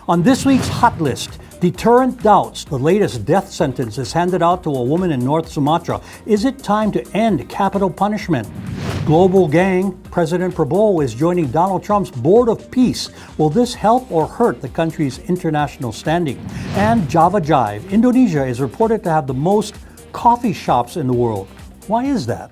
On this week's Hot List, deterrent doubts. The latest death sentence is handed out to a woman in North Sumatra. Is it time to end capital punishment? Global gang, President Prabowo is joining Donald Trump's Board of Peace. Will this help or hurt the country's international standing? And Java Jive, Indonesia is reported to have the most coffee shops in the world. Why is that?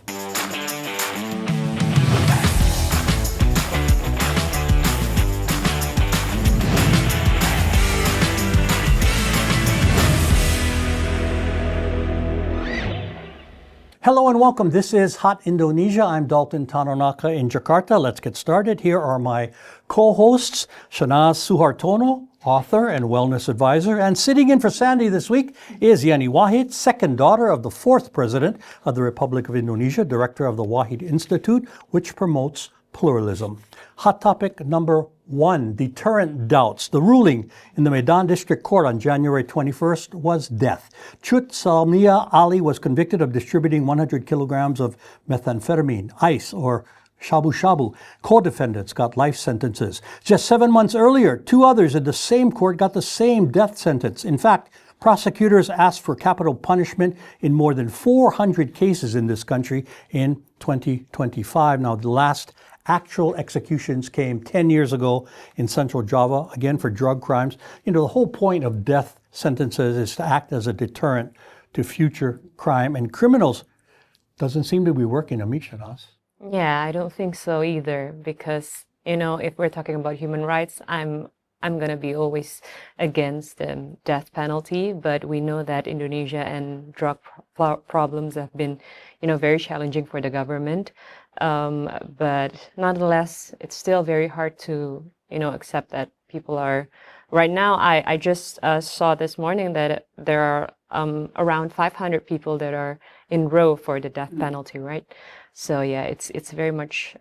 Hello and welcome. This is Hot Indonesia. I'm Dalton Tanonaka in Jakarta. Let's get started. Here are my co-hosts, Shahnaz Suhartono, author and wellness advisor. And sitting in for Sandy this week is Yenny Wahid, second daughter of the fourth president of the Republic of Indonesia, director of the Wahid Institute, which promotes pluralism. Hot topic number 1, deterrent doubts. The ruling in the Medan District Court on January 21st was death. Chut Salmia Ali was convicted of distributing 100 kilograms of methamphetamine, ice, or shabu shabu. Co-defendants got life sentences. Just 7 months earlier, 2 others in the same court got the same death sentence. In fact, prosecutors asked for capital punishment in more than 400 cases in this country in 2025. Now, the last actual executions came 10 years ago in Central Java, again for drug crimes. You know, the whole point of death sentences is to act as a deterrent to future crime, and criminals doesn't seem to be working, Shahnaz. Yeah, I don't think so either, because, you know, if we're talking about human rights, I'm going to be always against the death penalty, but we know that Indonesia and drug problems have been, you know, very challenging for the government. But nonetheless, it's still very hard to, you know, accept that people are. Right now, I just saw this morning that there are around 500 people that are in row for the death penalty, right? So yeah, it's very much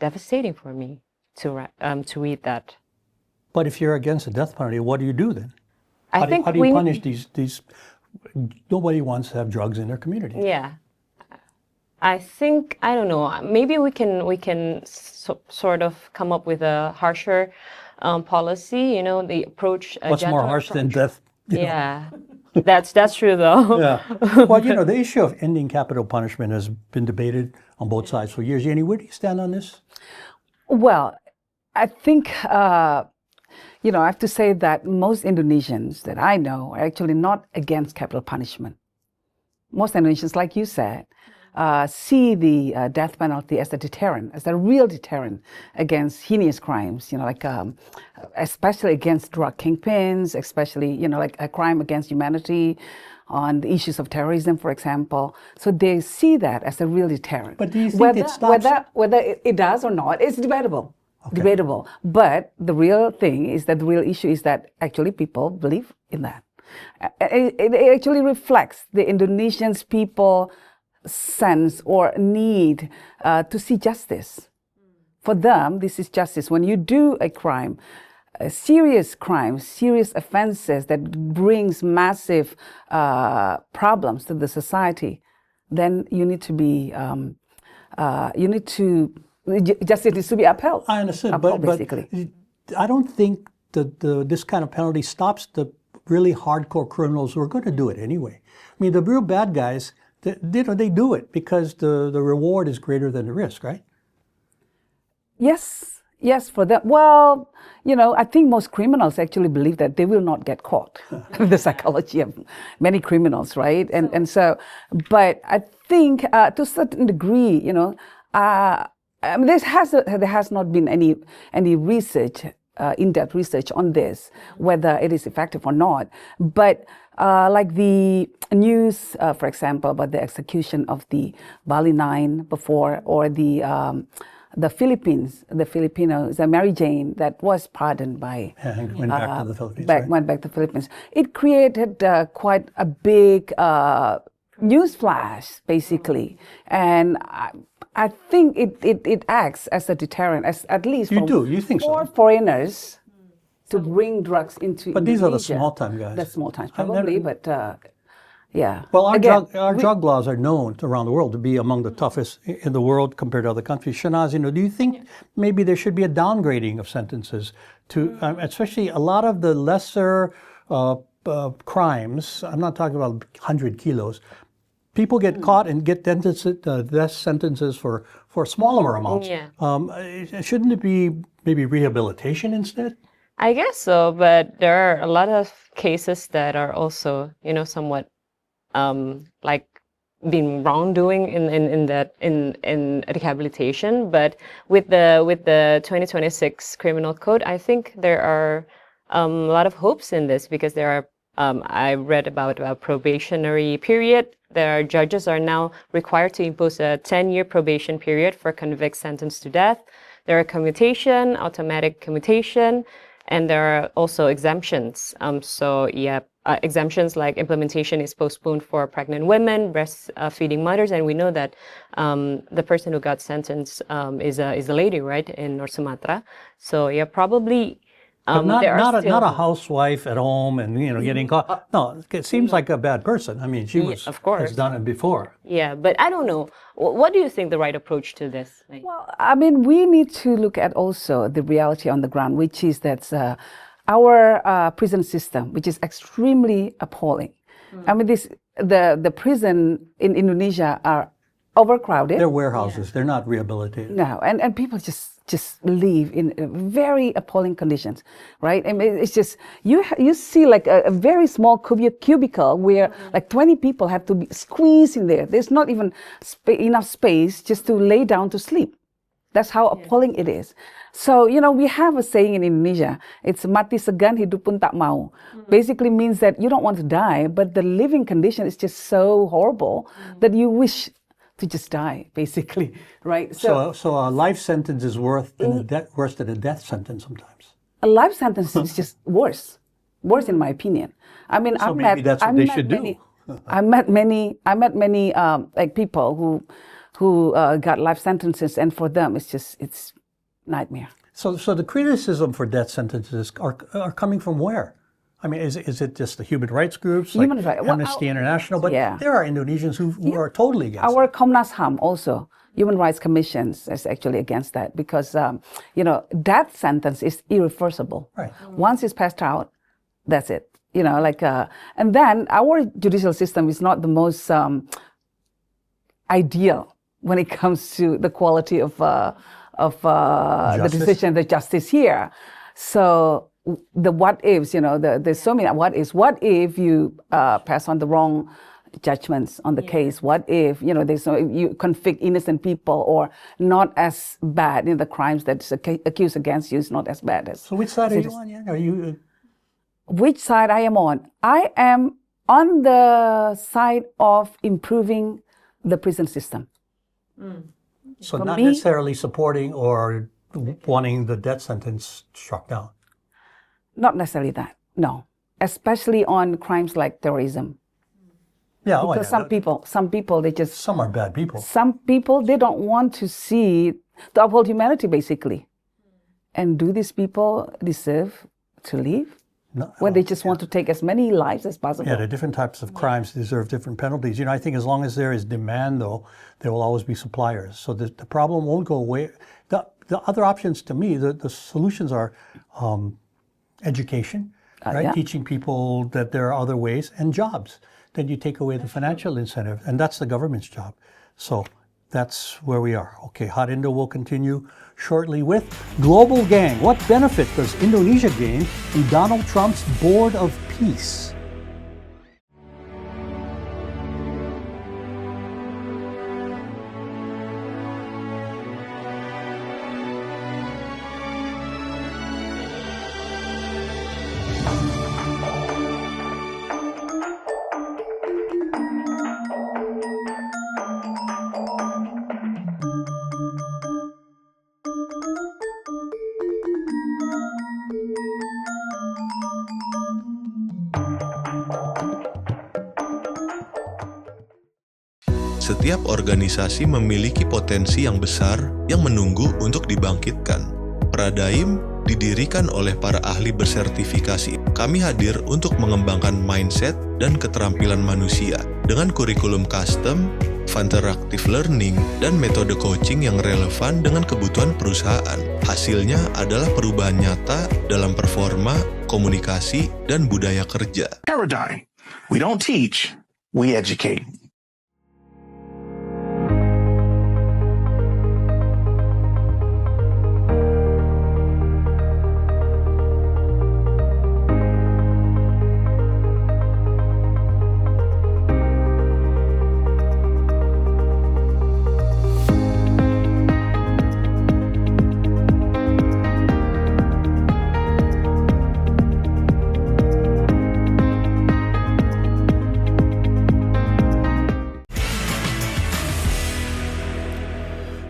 devastating for me to read that. But if you're against the death penalty, what do you do then? How do you punish these? Nobody wants to have drugs in their community. Yeah. I don't know, maybe we can sort of come up with a harsher policy, you know, the approach. What's more harsh than death? Yeah, that's true though. Yeah. Well, you know, the issue of ending capital punishment has been debated on both sides for years. Yenny, where do you stand on this? Well, I think, you know, I have to say that most Indonesians that I know are actually not against capital punishment. Most Indonesians, like you said, see the death penalty as a deterrent, as a real deterrent against heinous crimes, you know, like especially against drug kingpins, especially, you know, like a crime against humanity, on the issues of terrorism, for example. So they see that as a real deterrent. But do you think it stops? Whether it does or not, it's debatable. Okay. Debatable. But the real thing is that the real issue is that actually people believe in that. It actually reflects the Indonesians' people sense or need to see justice. For them, this is justice. When you do a crime, serious offenses that brings massive problems to the society, then you need to be, justice needs to be upheld. I understand, but I don't think that this kind of penalty stops the really hardcore criminals who are going to do it anyway. I mean, the real bad guys, they do it because the reward is greater than the risk, right? Yes, for them. Well, you know, I think most criminals actually believe that they will not get caught. The psychology of many criminals, right? And so, but I think to a certain degree, you know, there has not been any research, in-depth research on this, whether it is effective or not. But like the news, for example, about the execution of the Bali 9 before, or the Filipinos, Mary Jane, that was pardoned by... went back to the Philippines, went back to the Philippines. It created quite a big news flash, basically. And I think it acts as a deterrent, at least you think for so? Foreigners to bring drugs into But Indonesia. These are the small-time guys. The small-time, probably, but Yeah. Well, Again, our drug laws are known around the world to be among the toughest in the world compared to other countries. Shahnaz, do you think maybe there should be a downgrading of sentences to, especially a lot of the lesser crimes? I'm not talking about 100 kilos. People get caught and get death sentences for smaller amounts. Yeah. Shouldn't it be maybe rehabilitation instead? I guess so, but there are a lot of cases that are also, somewhat like being wrongdoing in rehabilitation. But with the 2026 criminal code, I think there are a lot of hopes in this, because there are I read about a probationary period. There are judges are now required to impose a 10-year probation period for convict sentenced to death. There are commutation, automatic commutation, and there are also exemptions. Exemptions like implementation is postponed for pregnant women, breastfeeding mothers, and we know that the person who got sentenced is a lady, right, in North Sumatra. So yeah, probably. But There are not a housewife at home and getting caught. No, it seems like a bad person. I mean, she of course. has done it before. Yeah, but I don't know. What do you think the right approach to this? well, I mean, we need to look at also the reality on the ground, which is that our prison system, which is extremely appalling. I mean, the prison in Indonesia are overcrowded. They're warehouses. They're not rehabilitated. No, and people just live in very appalling conditions, right? I mean, it's just you see like a very small cubicle where like 20 people have to be squeezed in there. There's not even enough space just to lay down to sleep. That's how appalling it is. So, we have a saying in Indonesia, it's mati segan hidup pun tak mau. Basically means that you don't want to die, but the living condition is just so horrible that you wish to just die, basically, right? So a life sentence is worse than a death sentence sometimes. A life sentence is just worse in my opinion. I mean, So maybe that's what they should do. I met many like people who got life sentences, and for them it's nightmare. So the criticism for death sentences are coming from where? I mean, is it just the human rights groups like Human rights. Well, Amnesty International? But yeah. there are Indonesians who are totally against it. Our Komnas HAM also, Human Rights Commissions, is actually against that because, death sentence is irreversible. Right. Once it's passed out, that's it. And then our judicial system is not the most ideal when it comes to the quality of the decision, the justice here. So the what ifs, there's so many what ifs. What if you pass on the wrong judgments on the case? What if, you convict innocent people or not as bad in the crimes that's accused against you is not as bad as. So which side are you on? Yeah? Are you? Which side I am on? I am on the side of improving the prison system. So For not me- necessarily supporting or wanting the death sentence struck down. Not necessarily that, no. Especially on crimes like terrorism. Yeah, Because some people, they just, some are bad people. some people, they don't want to see, to uphold humanity, basically. And do these people deserve to live? No, When they just want to take as many lives as possible? yeah, the different types of crimes deserve different penalties. I think as long as there is demand, though, there will always be suppliers. So the problem won't go away. The other options, to me, the solutions are education, right? yeah. Teaching people that there are other ways, and jobs. Then you take away the financial incentive, and that's the government's job. So that's where we are. Okay, Hot Indo will continue shortly with Global Gang. What benefit does Indonesia gain from Donald Trump's Board of Peace? Setiap organisasi memiliki potensi yang besar yang menunggu untuk dibangkitkan. Pradaim didirikan oleh para ahli bersertifikasi. Kami hadir untuk mengembangkan mindset dan keterampilan manusia dengan kurikulum custom, interactive learning, dan metode coaching yang relevan dengan kebutuhan perusahaan. Hasilnya adalah perubahan nyata dalam performa, komunikasi, dan budaya kerja. Paradigm. We don't teach, we educate.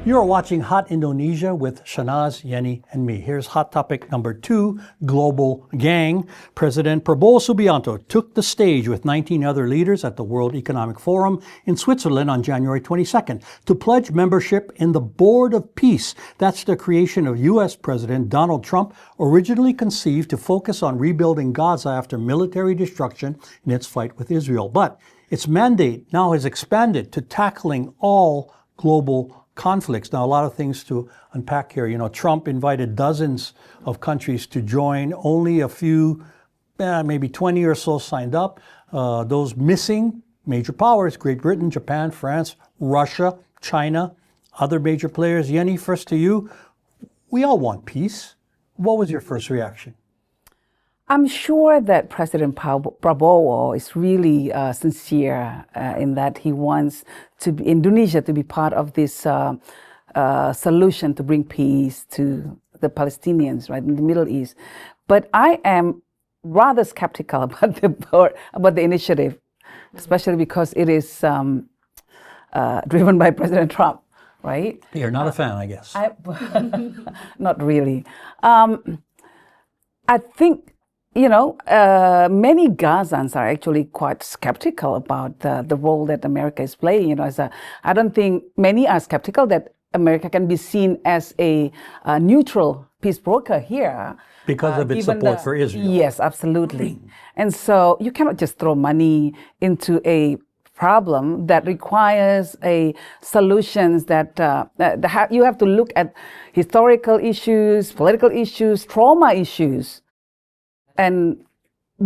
You are watching Hot Indonesia with Shahnaz, Yenny, and me. Here's hot topic number 2, Global Gang. President Prabowo Subianto took the stage with 19 other leaders at the World Economic Forum in Switzerland on January 22nd to pledge membership in the Board of Peace. That's the creation of U.S. President Donald Trump, originally conceived to focus on rebuilding Gaza after military destruction in its fight with Israel. But its mandate now has expanded to tackling all global conflicts. Now, a lot of things to unpack here. You know, Trump invited dozens of countries to join. Only a few, maybe 20 or so signed up. Those missing, major powers, Great Britain, Japan, France, Russia, China, other major players. Yenny, first to you. We all want peace. What was your first reaction? I'm sure that President Prabowo is really sincere in that he wants Indonesia to be part of this solution to bring peace to the Palestinians, right, in the Middle East. But I am rather skeptical about the initiative, especially because it is driven by President Trump, right? You're not a fan, I guess. Not really. I think, you know, many Gazans are actually quite skeptical about the role that America is playing. You know, I don't think many are skeptical that America can be seen as a neutral peace broker here. Because of its support for Israel. Yes, absolutely. And so you cannot just throw money into a problem that requires a solutions that you have to look at historical issues, political issues, trauma issues. And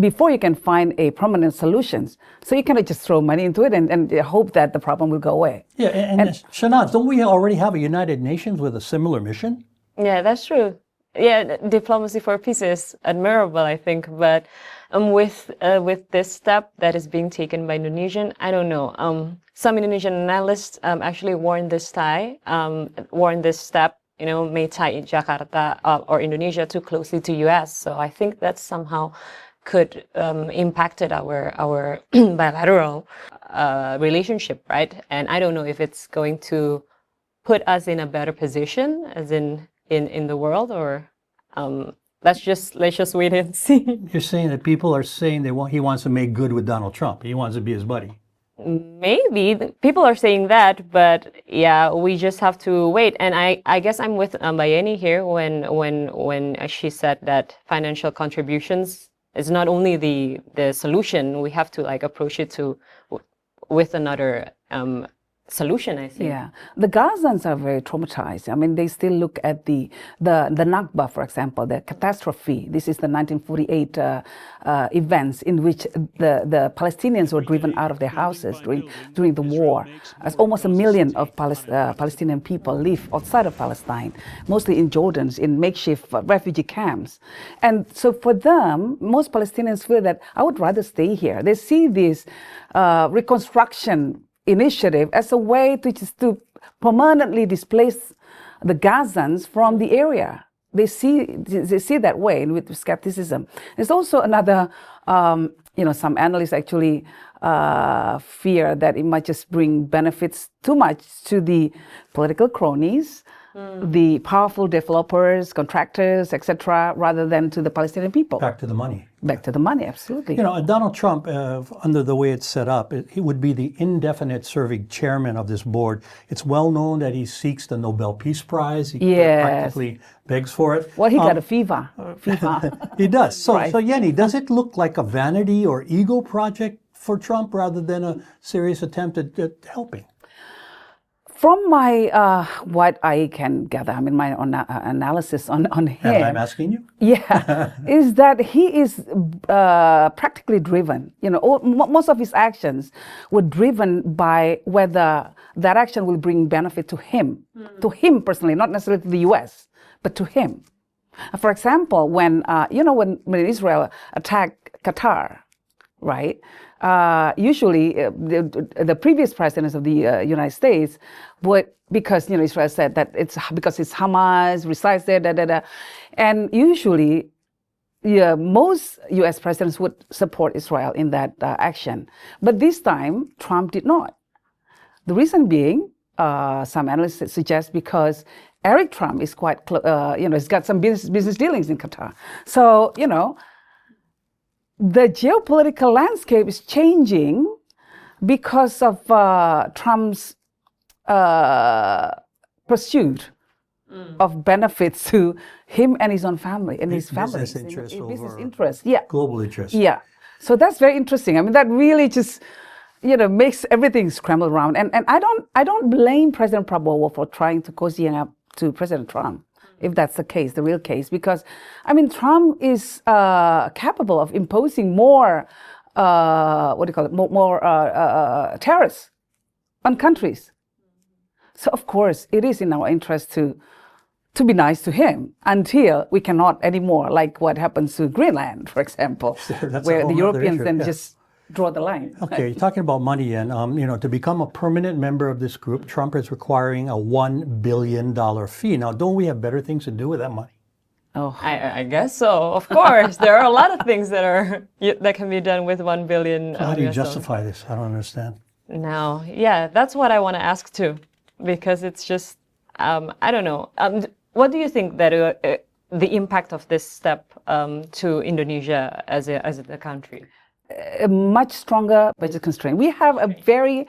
before you can find a permanent solutions. So you cannot just throw money into it and hope that the problem will go away. Yeah, and Shahnaz, don't we already have a United Nations with a similar mission? Yeah, that's true. Yeah, diplomacy for peace is admirable, I think. But with this step that is being taken by Indonesian, I don't know. Some Indonesian analysts actually warned this step, you know, may tie Jakarta or Indonesia too closely to U.S. So I think that somehow could impacted our bilateral relationship, right? And I don't know if it's going to put us in a better position, as in the world, or let's just wait and see. You're saying that people are saying he wants to make good with Donald Trump. He wants to be his buddy. Maybe people are saying that, but yeah, we just have to wait. And I guess I'm with Yenny here when she said that financial contributions is not only the solution. We have to like approach it with another solution, I think. Yeah, the Gazans are very traumatized. I mean, they still look at the Nakba, for example, the catastrophe. This is the 1948 events in which the Palestinians were driven out of their houses during the war. As almost 1 million of Palestinian people live outside of Palestine, mostly in Jordan, in makeshift refugee camps. And so for them, most Palestinians feel that I would rather stay here. They see this reconstruction initiative as a way to permanently displace the Gazans from the area. They see that way with skepticism. There's also another, some analysts actually fear that it might just bring benefits too much to the political cronies the powerful developers, contractors, etc., rather than to the Palestinian people. Back to the money. Back to the money, absolutely. You know, Donald Trump, under the way it's set up, he would be the indefinite serving chairman of this board. It's well known that he seeks the Nobel Peace Prize. He Yes. practically begs for it. Well, he got a fever. He does. So, Right. so Yenny, does it look like a vanity or ego project for Trump rather than a serious attempt at helping? From my what I can gather, I mean my own analysis on him. And I'm asking you? Yeah, is that he is practically driven. You know, most of his actions were driven by whether that action will bring benefit to him personally, not necessarily to the U.S., but to him. For example, when when Israel attacked Qatar, right? Usually, the previous presidents of the United States would, because Israel said that it's because it's Hamas resides there, and usually, most U.S. presidents would support Israel in that action. But this time, Trump did not. The reason being, some analysts suggest because Eric Trump is quite, he's got some business dealings in Qatar. So, the geopolitical landscape is changing because of Trump's pursuit of benefits to him and his own family and his family. Business interest Business over interest, yeah. global interest. Yeah. So that's very interesting. I mean, that really just, makes everything scramble around. And I don't blame President Prabowo for trying to cozy up to President Trump, if that's the case, the real case, because I mean, Trump is capable of imposing more, more tariffs on countries. So of course, it is in our interest to be nice to him until we cannot anymore, like what happens to Greenland, for example, That's where a the whole other Europeans issue, then yeah. just draw the line. Okay, you're talking about money, and to become a permanent member of this group, Trump is requiring a $1 billion fee. Now, don't we have better things to do with that money? Oh, I guess so. Of course, there are a lot of things that can be done with 1 billion. How do you US dollars. justify this? I don't understand. No, yeah, that's what I want to ask too, because it's just I don't know. What do you think that the impact of this step to Indonesia as a country? a much stronger budget constraint. We have a very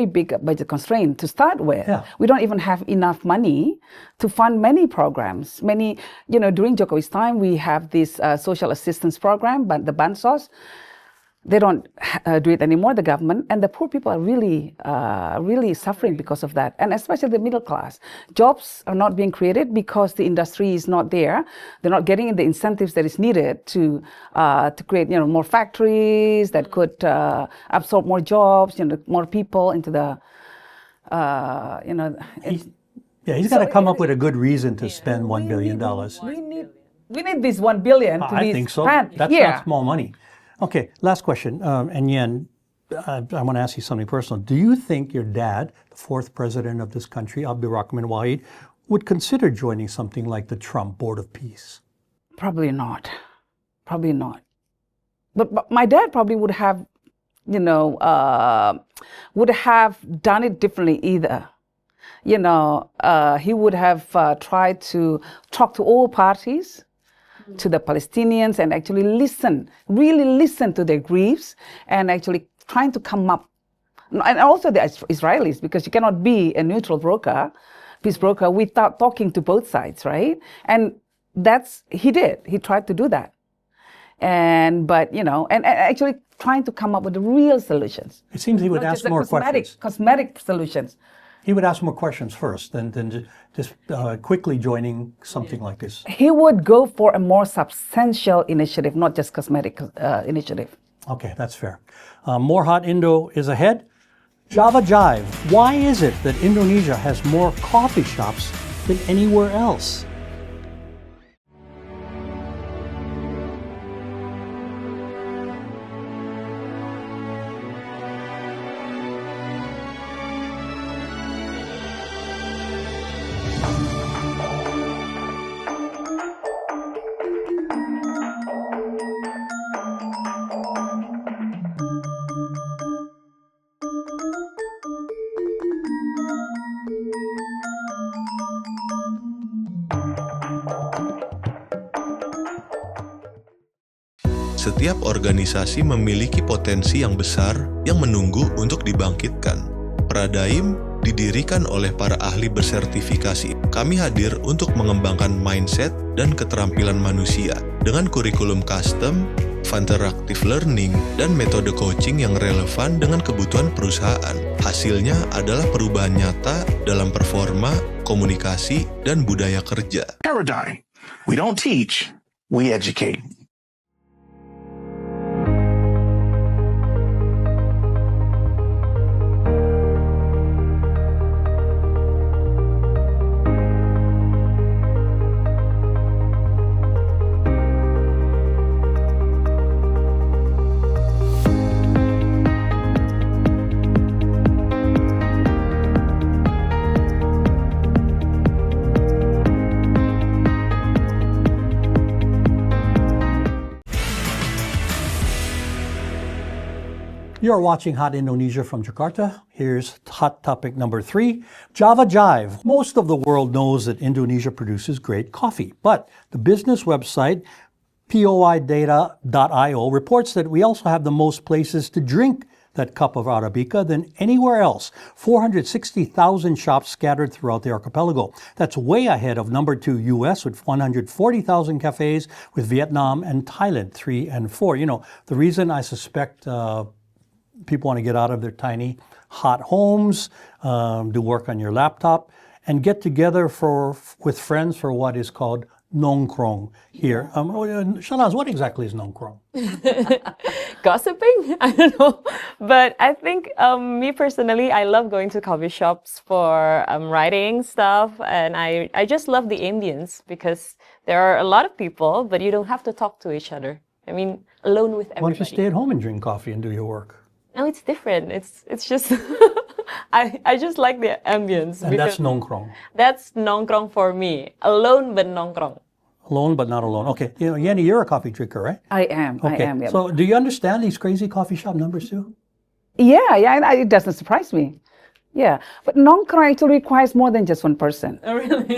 big budget constraint to start with. Yeah. We don't even have enough money to fund many programs. During Jokowi's time, we have this social assistance program, but the Bansos, they don't do it anymore, the government, and the poor people are really suffering because of that, and especially the middle class. Jobs are not being created because the industry is not there. They're not getting the incentives that is needed to create more factories that could absorb more jobs, more people into the He's got to come up with a good reason to spend $1 billion. We need this $1 billion to be I think so. spent That's here. not small money. Okay, last question. And Yen, I want to ask you something personal. Do you think your dad, the fourth president of this country, Yenny Wahid, would consider joining something like the Trump Board of Peace? Probably not. Probably not. But my dad probably would have, would have done it differently either. He would have tried to talk to all parties, to the Palestinians, and actually really listen to their griefs, and actually trying to come up, and also the Israelis, because you cannot be a neutral peace broker, without talking to both sides, right? And he did. He tried to do that. And actually trying to come up with the real solutions. It seems he would Not ask just more questions. Cosmetic solutions. He would ask more questions first than just quickly joining something like this. He would go for a more substantial initiative, not just cosmetic initiative. Okay, that's fair. More Hot Indo is ahead. Java Jive. Why is it that Indonesia has more coffee shops than anywhere else? Setiap organisasi memiliki potensi yang besar yang menunggu untuk dibangkitkan. Pradaim didirikan oleh para ahli bersertifikasi. Kami hadir untuk mengembangkan mindset dan keterampilan manusia dengan kurikulum custom, interactive learning, dan metode coaching yang relevan dengan kebutuhan perusahaan. Hasilnya adalah perubahan nyata dalam performa, komunikasi, dan budaya kerja. Paradigm. We don't teach, we educate. You're watching Hot Indonesia from Jakarta. Here's hot topic number 3, Java Jive. Most of the world knows that Indonesia produces great coffee, but the business website poidata.io reports that we also have the most places to drink that cup of Arabica than anywhere else. 460,000 shops scattered throughout the archipelago. That's way ahead of number 2 US with 140,000 cafes, with Vietnam and Thailand 3 and 4. You know, the reason I suspect people want to get out of their tiny, hot homes, do work on your laptop, and get together with friends for what is called nongkrong here. Shahnaz, what exactly is nongkrong? Gossiping? I don't know. But I think me personally, I love going to coffee shops for writing stuff. And I just love the ambience because there are a lot of people, but you don't have to talk to each other. I mean, alone with everybody. Why don't you stay at home and drink coffee and do your work? No, it's different. It's just I just like the ambience. And that's nongkrong. That's nongkrong for me. Alone but nongkrong. Alone but not alone. Okay, you know, Yenny, you're a coffee drinker, right? I am. Okay. I am. Yeah. So do you understand these crazy coffee shop numbers too? Yeah. It doesn't surprise me. Yeah, but nongkrong actually requires more than just one person. Oh, really?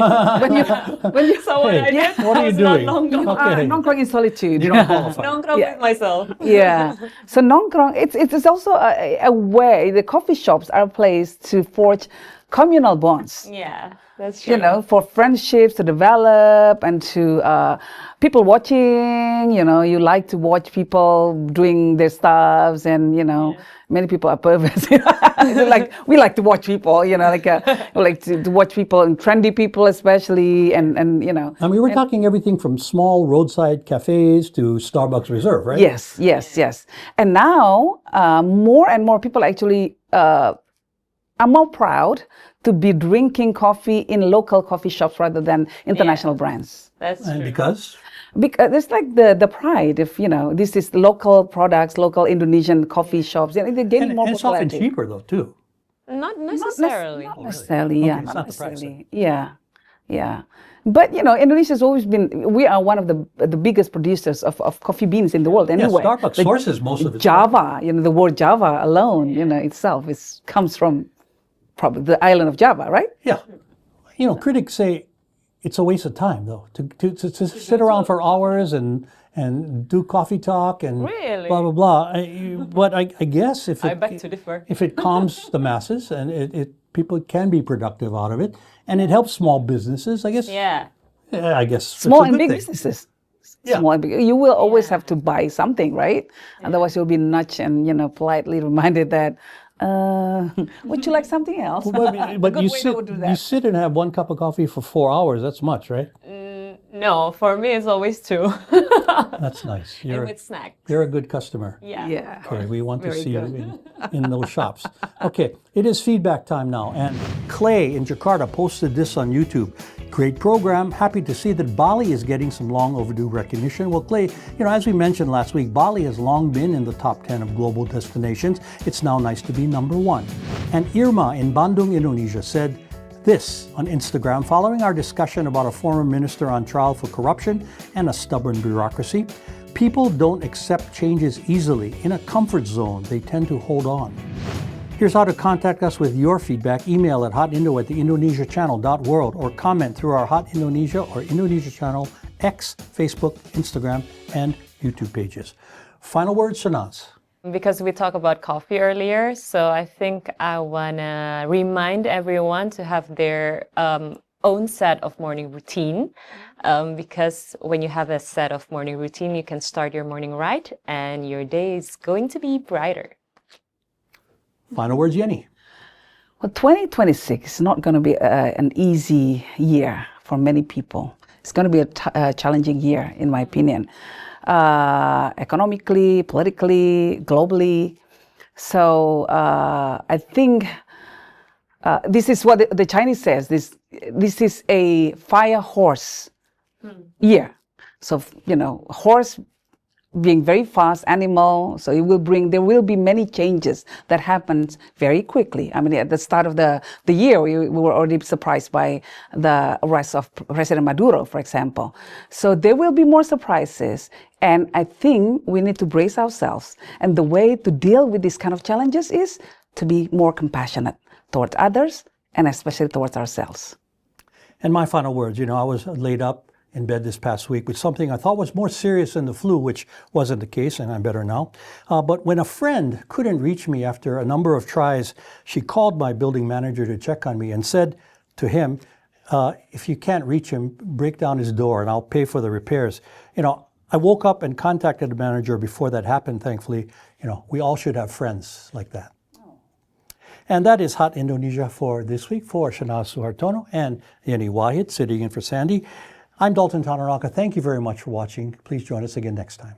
when you So what I did what are you was not doing? nongkrong. Okay. nongkrong in solitude. You don't qualify. Nongkrong Yeah. with myself. Yeah. So nongkrong, it's also a way, the coffee shops are a place to forge communal bonds. Yeah, that's true. You know, for friendships to develop and to people watching, you know, you like to watch people doing their stuffs and, you know, many people are perverts. we like to watch people, you know, we like to watch people and trendy people especially and you know. I mean, we're talking everything from small roadside cafes to Starbucks Reserve, right? Yes. And now more and more people actually are more proud to be drinking coffee in local coffee shops rather than international brands. That's And true. because? Because it's like the pride of, you know, this is local products, local Indonesian coffee shops. And they're gaining more And it's often popularity. cheaper though too. Not necessarily. Not necessarily, Okay, yeah. it's not the price then. Yeah. But, you know, Indonesia's always been, we are one of the biggest producers of coffee beans in the world anyway. Starbucks sources most of its Java, you know, the word Java alone, you know, itself comes from probably the island of Java, right? Yeah. You know, critics say it's a waste of time though to sit around for hours and do coffee talk and Really? blah blah blah. But I guess if I beg to differ. if it calms the masses and it people can be productive out of it and it helps small businesses, I guess. Yeah. I guess Small it's a and good big thing. businesses. Yeah. Small and big. You will always have to buy something, right? Otherwise, you'll be nudged and, you know, politely reminded that, would you like something else? But good you waiter would do that. you sit and have one cup of coffee for 4 hours. That's much, right? No, for me it's always 2. That's nice. And with snacks. You're a good customer. Yeah. Yeah. Okay, we want to Very see good. you in those shops. Okay, it is feedback time now. And Clay in Jakarta posted this on YouTube. Great program. Happy to see that Bali is getting some long overdue recognition. Well, Clay, you know, as we mentioned last week, Bali has long been in the top 10 of global destinations. It's now nice to be number 1. And Irma in Bandung, Indonesia said this on Instagram following our discussion about a former minister on trial for corruption and a stubborn bureaucracy. People don't accept changes easily. In a comfort zone, they tend to hold on. Here's how to contact us with your feedback. Email at hotindo@theindonesiachannel.world or comment through our Hot Indonesia or Indonesia Channel, X, Facebook, Instagram, and YouTube pages. Final words, Shahnaz. Because we talked about coffee earlier, so I think I want to remind everyone to have their own set of morning routine, because when you have a set of morning routine, you can start your morning right and your day is going to be brighter. Final words, Yenny. Well, 2026 is not going to be an easy year for many people. It's going to be a challenging year, in my opinion, economically, politically, globally. So I think this is what the Chinese says. This is a fire horse year. So, horse being very fast animal, so there will be many changes that happens very quickly. I mean, at the start of the year, we were already surprised by the arrest of President Maduro, for example. So there will be more surprises, and I think we need to brace ourselves. And the way to deal with these kind of challenges is to be more compassionate towards others, and especially towards ourselves. And my final words, I was laid up in bed this past week with something I thought was more serious than the flu, which wasn't the case, and I'm better now. But when a friend couldn't reach me after a number of tries, she called my building manager to check on me and said to him, if you can't reach him, break down his door and I'll pay for the repairs. I woke up and contacted the manager before that happened, thankfully. We all should have friends like that. And that is Hot Indonesia for this week for Shahnaz Suhartono and Yenny Wahid, sitting in for Sandy. I'm Dalton Tanaraka. Thank you very much for watching. Please join us again next time.